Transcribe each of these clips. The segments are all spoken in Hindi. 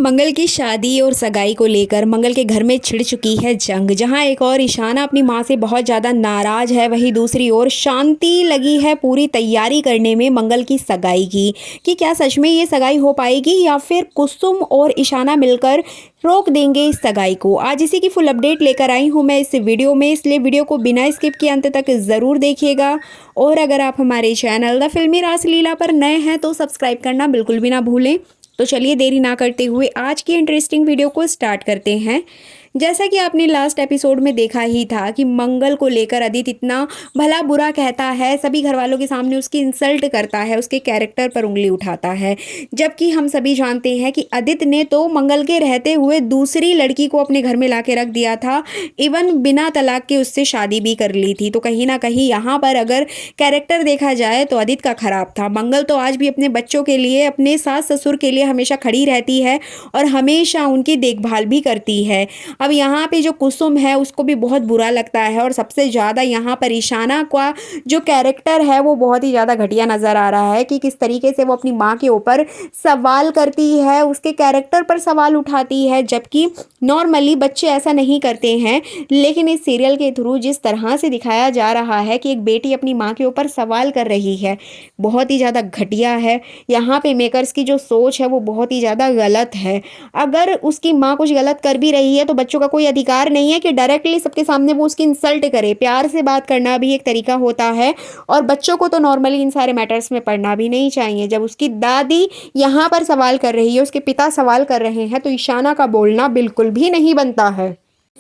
मंगल की शादी और सगाई को लेकर मंगल के घर में छिड़ चुकी है जंग। जहां एक और ईशाना अपनी मां से बहुत ज़्यादा नाराज़ है, वहीं दूसरी ओर शांति लगी है पूरी तैयारी करने में मंगल की सगाई की। कि क्या सच में ये सगाई हो पाएगी या फिर कुसुम और ईशाना मिलकर रोक देंगे इस सगाई को। आज इसी की फुल अपडेट लेकर आई हूँ मैं इस वीडियो में, इसलिए वीडियो को बिना स्किप किए अंत तक ज़रूर देखिएगा। और अगर आप हमारे चैनल द फिल्मी रासलीला पर नए हैं तो सब्सक्राइब करना बिल्कुल भी ना भूलें। तो चलिए देरी ना करते हुए आज की इंटरेस्टिंग वीडियो को स्टार्ट करते हैं। जैसा कि आपने लास्ट एपिसोड में देखा ही था कि मंगल को लेकर आदित्य इतना भला बुरा कहता है, सभी घर वालों के सामने उसकी इंसल्ट करता है, उसके कैरेक्टर पर उंगली उठाता है। जबकि हम सभी जानते हैं कि आदित्य ने तो मंगल के रहते हुए दूसरी लड़की को अपने घर में ला के रख दिया था, इवन बिना तलाक के उससे शादी भी कर ली थी। तो कहीं ना कहीं यहाँ पर अगर कैरेक्टर देखा जाए तो आदित्य का खराब था। मंगल तो आज भी अपने बच्चों के लिए, अपने सास ससुर के लिए हमेशा खड़ी रहती है और हमेशा उनकी देखभाल भी करती है। अब यहाँ पे जो कुसुम है उसको भी बहुत बुरा लगता है और सबसे ज़्यादा यहाँ पर ईशाना का जो कैरेक्टर है वो बहुत ही ज़्यादा घटिया नज़र आ रहा है कि किस तरीके से वो अपनी माँ के ऊपर सवाल करती है, उसके कैरेक्टर पर सवाल उठाती है। जबकि नॉर्मली बच्चे ऐसा नहीं करते हैं, लेकिन इस सीरियल के थ्रू जिस तरह से दिखाया जा रहा है कि एक बेटी अपनी माँ के ऊपर सवाल कर रही है, बहुत ही ज़्यादा घटिया है। यहाँ पे मेकर्स की जो सोच है वो बहुत ही ज़्यादा गलत है। अगर उसकी माँ कुछ गलत कर भी रही है तो बच्चों का कोई अधिकार नहीं है कि डायरेक्टली सबके सामने वो उसकी इंसल्ट करे। प्यार से बात करना भी एक तरीका होता है और बच्चों को तो नॉर्मली इन सारे मैटर्स में पढ़ना भी नहीं चाहिए। जब उसकी दादी यहाँ पर सवाल कर रही है, उसके पिता सवाल कर रहे हैं, तो ईशाना का बोलना बिल्कुल भी नहीं बनता है।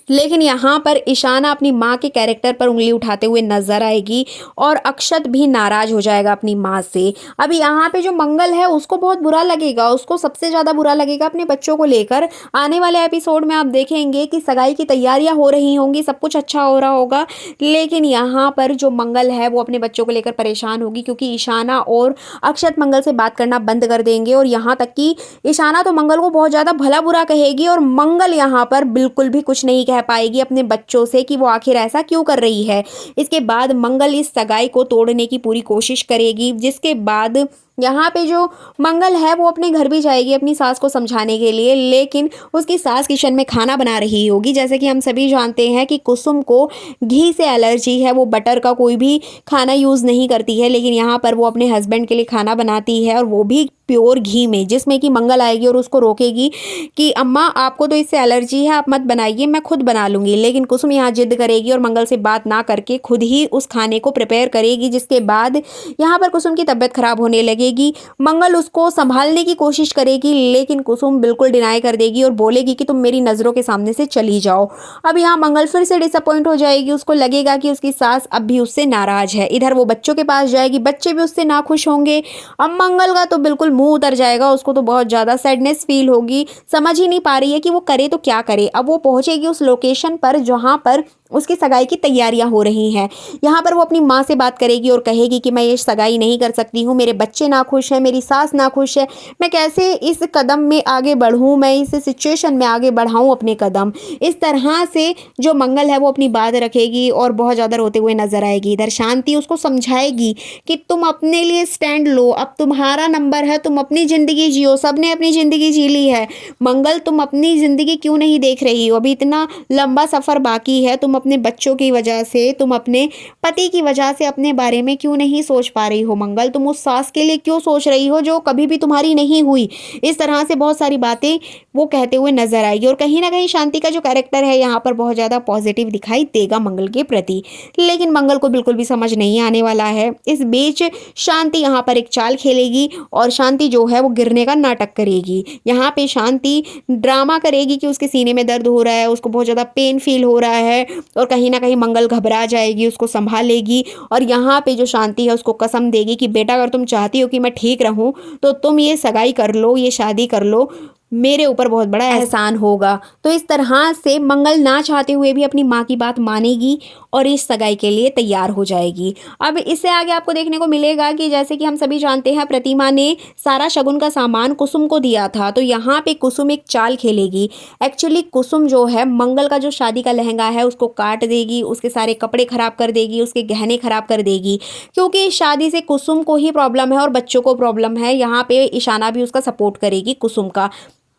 लेकिन यहाँ पर ईशाना अपनी माँ के कैरेक्टर पर उंगली उठाते हुए नजर आएगी और अक्षत भी नाराज हो जाएगा अपनी माँ से। अब यहाँ पे जो मंगल है उसको बहुत बुरा लगेगा, उसको सबसे ज़्यादा बुरा लगेगा अपने बच्चों को लेकर। आने वाले एपिसोड में आप देखेंगे कि सगाई की तैयारियां हो रही होंगी, सब कुछ अच्छा हो रहा होगा, लेकिन यहाँ पर जो मंगल है वो अपने बच्चों को लेकर परेशान होगी क्योंकि ईशाना और अक्षत मंगल से बात करना बंद कर देंगे। और यहाँ तक कि ईशाना तो मंगल को बहुत ज़्यादा भला बुरा कहेगी और मंगल यहाँ पर बिल्कुल भी कुछ नहीं कह पाएगी अपने बच्चों से कि वो आखिर ऐसा क्यों कर रही है। इसके बाद मंगल इस सगाई को तोड़ने की पूरी कोशिश करेगी, जिसके बाद यहाँ पे जो मंगल है वो अपने घर भी जाएगी अपनी सास को समझाने के लिए। लेकिन उसकी सास किचन में खाना बना रही होगी। जैसे कि हम सभी जानते हैं कि कुसुम को घी से एलर्जी है, वो बटर का कोई भी खाना यूज़ नहीं करती है, लेकिन यहाँ पर वो अपने हस्बैंड के लिए खाना बनाती है और वो भी प्योर घी में, जिसमें कि मंगल आएगी और उसको रोकेगी कि अम्मा आपको तो इससे एलर्जी है, आप मत बनाइए, मैं खुद बना लूँगी। लेकिन कुसुम यहाँ जिद करेगी और मंगल से बात ना करके खुद ही उस खाने को प्रिपेयर करेगी, जिसके बाद यहाँ पर कुसुम की तबीयत खराब होने लगेगी। मंगल उसको संभालने की कोशिश करेगी, लेकिन कुसुम बिल्कुल डिनाई कर देगी और बोलेगी कि तुम मेरी नज़रों के सामने से चली जाओ। अब यहाँ मंगल फिर से डिसअपॉइंट हो जाएगी, उसको लगेगा कि उसकी सास अब भी उससे नाराज़ है। इधर वो बच्चों के पास जाएगी, बच्चे भी उससे नाखुश होंगे। अब मंगल का तो बिल्कुल मुंह उतर जाएगा, उसको तो बहुत ज़्यादा सैडनेस फील होगी, समझ ही नहीं पा रही है कि वो करे तो क्या करे। अब वो पहुंचेगी उस लोकेशन पर जहां पर उसकी सगाई की तैयारियां हो रही हैं। यहाँ पर वो अपनी माँ से बात करेगी और कहेगी कि मैं ये सगाई नहीं कर सकती हूँ, मेरे बच्चे नाखुश हैं, मेरी सास नाखुश है, मैं कैसे इस कदम में आगे बढ़ूँ, मैं इस सिचुएशन में आगे बढ़ाऊँ अपने कदम। इस तरह से जो मंगल है वो अपनी बात रखेगी और बहुत ज़्यादा रोते हुए नजर आएगी। इधर शांति उसको समझाएगी कि तुम अपने लिए स्टैंड लो, अब तुम्हारा नंबर है, तुम अपनी ज़िंदगी जियो, सबने अपनी ज़िंदगी जी ली है। मंगल तुम अपनी ज़िंदगी क्यों नहीं देख रही हो, अभी इतना लंबा सफ़र बाकी है, तुम अपने बच्चों की वजह से, तुम अपने पति की वजह से अपने बारे में क्यों नहीं सोच पा रही हो। मंगल तुम उस सास के लिए क्यों सोच रही हो जो कभी भी तुम्हारी नहीं हुई। इस तरह से बहुत सारी बातें वो कहते हुए नजर आएगी और कहीं ना कहीं शांति का जो कैरेक्टर है यहाँ पर बहुत ज़्यादा पॉजिटिव दिखाई देगा मंगल के प्रति। लेकिन मंगल को बिल्कुल भी समझ नहीं आने वाला है। इस बीच शांति यहाँ पर एक चाल खेलेगी और शांति जो है वो गिरने का नाटक करेगी। यहाँ पे शांति ड्रामा करेगी कि उसके सीने में दर्द हो रहा है, उसको बहुत ज़्यादा पेन फील हो रहा है और कहीं ना कहीं मंगल घबरा जाएगी, उसको संभालेगी और यहाँ पे जो शांति है उसको कसम देगी कि बेटा अगर तुम चाहती हो कि मैं ठीक रहूं तो तुम ये सगाई कर लो, ये शादी कर लो, मेरे ऊपर बहुत बड़ा एहसान होगा। तो इस तरह से मंगल ना चाहते हुए भी अपनी माँ की बात मानेगी और इस सगाई के लिए तैयार हो जाएगी। अब इससे आगे आपको देखने को मिलेगा कि जैसे कि हम सभी जानते हैं प्रतिमा ने सारा शगुन का सामान कुसुम को दिया था, तो यहाँ पे कुसुम एक चाल खेलेगी। एक्चुअली कुसुम जो है मंगल का जो शादी का लहंगा है उसको काट देगी, उसके सारे कपड़े खराब कर देगी, उसके गहने खराब कर देगी, क्योंकि इस शादी से कुसुम को ही प्रॉब्लम है और बच्चों को प्रॉब्लम है। यहाँ पे ईशाना भी उसका सपोर्ट करेगी कुसुम का।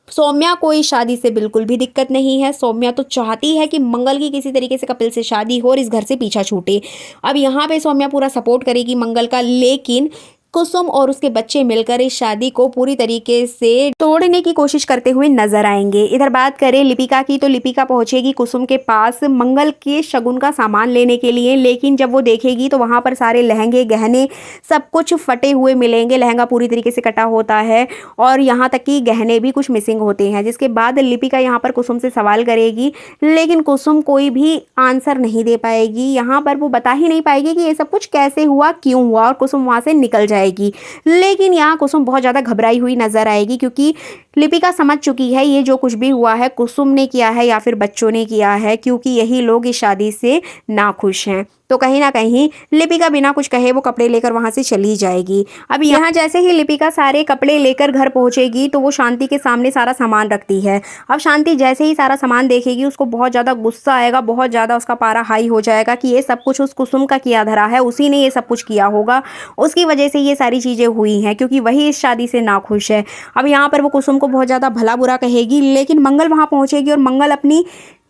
सौम्या को इस शादी से बिल्कुल भी दिक्कत नहीं है। सौम्या तो चाहती है कि मंगल की किसी तरीके से कपिल से शादी हो और इस घर से पीछा छूटे। अब यहाँ पे सौम्या पूरा सपोर्ट करेगी मंगल का, लेकिन कुसुम और उसके बच्चे मिलकर इस शादी को पूरी तरीके से तोड़ने की कोशिश करते हुए नजर आएंगे। इधर बात करें लिपिका की, तो लिपिका पहुंचेगी कुसुम के पास मंगल के शगुन का सामान लेने के लिए, लेकिन जब वो देखेगी तो वहां पर सारे लहंगे गहने सब कुछ फटे हुए मिलेंगे। लहंगा पूरी तरीके से कटा होता है और यहाँ तक कि गहने भी कुछ मिसिंग होते हैं। जिसके बाद लिपिका यहाँ पर कुसुम से सवाल करेगी, लेकिन कुसुम कोई भी आंसर नहीं दे पाएगी। यहाँ पर वो बता ही नहीं पाएगी कि ये सब कुछ कैसे हुआ, क्यों हुआ, और कुसुम वहां से निकल जाएगी। लेकिन यहाँ कुसुम बहुत ज्यादा घबराई हुई नजर आएगी, क्योंकि लिपिका समझ चुकी है ये जो कुछ भी हुआ है कुसुम ने किया है या फिर बच्चों ने किया है, क्योंकि यही लोग इस शादी से नाखुश हैं। तो कहीं ना कहीं लिपिका बिना कुछ कहे वो कपड़े लेकर वहां से चली जाएगी। अब यहाँ जैसे ही लिपिका सारे कपड़े लेकर घर पहुंचेगी तो वो शांति के सामने सारा सामान रखती है। अब शांति जैसे ही सारा सामान देखेगी उसको बहुत ज़्यादा गुस्सा आएगा, बहुत ज़्यादा उसका पारा हाई हो जाएगा कि ये सब कुछ उस कुसुम का किया धरा है, उसी ने ये सब कुछ किया होगा, उसकी वजह से ये सारी चीज़ें हुई हैं, क्योंकि वही इस शादी से नाखुश है। अब यहाँ पर वो कुसुम को बहुत ज़्यादा भला बुरा कहेगी, लेकिन मंगल वहाँ पहुँचेगी और मंगल अपनी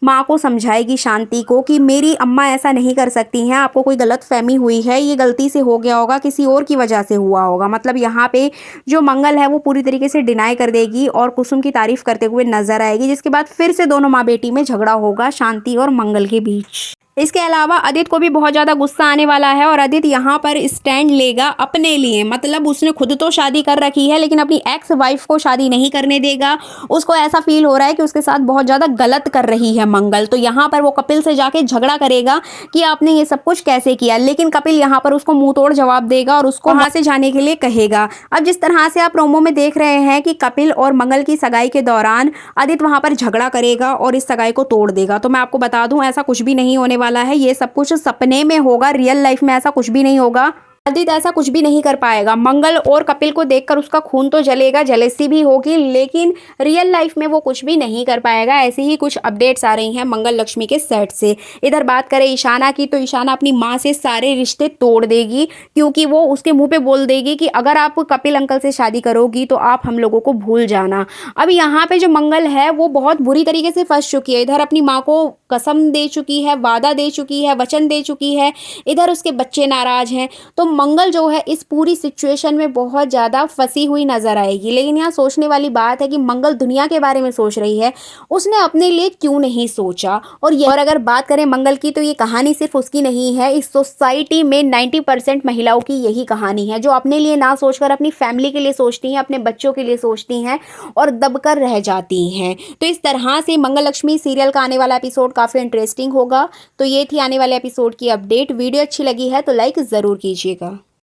माँ को समझाएगी शांति को कि मेरी अम्मा ऐसा नहीं कर सकती हैं, आपको कोई गलत फहमी हुई है, ये गलती से हो गया होगा, किसी और की वजह से हुआ होगा। मतलब यहाँ पे जो मंगल है वो पूरी तरीके से डिनाई कर देगी और कुसुम की तारीफ करते हुए नजर आएगी। जिसके बाद फिर से दोनों माँ बेटी में झगड़ा होगा शांति और मंगल के बीच। इसके अलावा आदित्य को भी बहुत ज़्यादा गुस्सा आने वाला है और आदित्य यहाँ पर स्टैंड लेगा अपने लिए। मतलब उसने खुद तो शादी कर रखी है लेकिन अपनी एक्स वाइफ को शादी नहीं करने देगा। उसको ऐसा फील हो रहा है कि उसके साथ बहुत ज़्यादा गलत कर रही है मंगल। तो यहाँ पर वो कपिल से जाके झगड़ा करेगा कि आपने ये सब कुछ कैसे किया, लेकिन कपिल यहाँ पर उसको मुंह तोड़ जवाब देगा और उसको वहाँ से जाने के लिए कहेगा। अब जिस तरह से आप प्रोमो में देख रहे हैं कि कपिल और मंगल की सगाई के दौरान आदित्य वहाँ पर झगड़ा करेगा और इस सगाई को तोड़ देगा, तो मैं आपको बता दूं ऐसा कुछ भी नहीं होने वाला है। ये सब कुछ सपने में होगा, रियल लाइफ में ऐसा कुछ भी नहीं होगा। आदित्य ऐसा कुछ भी नहीं कर पाएगा। मंगल और कपिल को देखकर उसका खून तो जलेगा, जेलेसी भी होगी, लेकिन रियल लाइफ में वो कुछ भी नहीं कर पाएगा। ऐसी ही कुछ अपडेट्स आ रही हैं मंगल लक्ष्मी के सेट से। इधर बात करें ईशाना की, तो ईशाना अपनी माँ से सारे रिश्ते तोड़ देगी, क्योंकि वो उसके मुंह पे बोल देगी कि अगर आप कपिल अंकल से शादी करोगी तो आप हम लोगों को भूल जाना। अब यहाँ पे जो मंगल है वो बहुत बुरी तरीके से फंस चुकी है। इधर अपनी माँ को कसम दे चुकी है, वादा दे चुकी है, वचन दे चुकी है, इधर उसके बच्चे नाराज हैं। तो मंगल जो है इस पूरी सिचुएशन में बहुत ज़्यादा फंसी हुई नजर आएगी। लेकिन यहाँ सोचने वाली बात है कि मंगल दुनिया के बारे में सोच रही है, उसने अपने लिए क्यों नहीं सोचा। और अगर बात करें मंगल की, तो ये कहानी सिर्फ उसकी नहीं है, इस सोसाइटी में 90% महिलाओं की यही कहानी है, जो अपने लिए ना सोचकर अपनी फैमिली के लिए सोचती हैं, अपने बच्चों के लिए सोचती हैं और दबकर रह जाती हैं। तो इस तरह से मंगल लक्ष्मी सीरियल का आने वाला एपिसोड काफ़ी इंटरेस्टिंग होगा। तो ये थी आने वाले एपिसोड की अपडेट। वीडियो अच्छी लगी है तो लाइक ज़रूर कीजिएगा।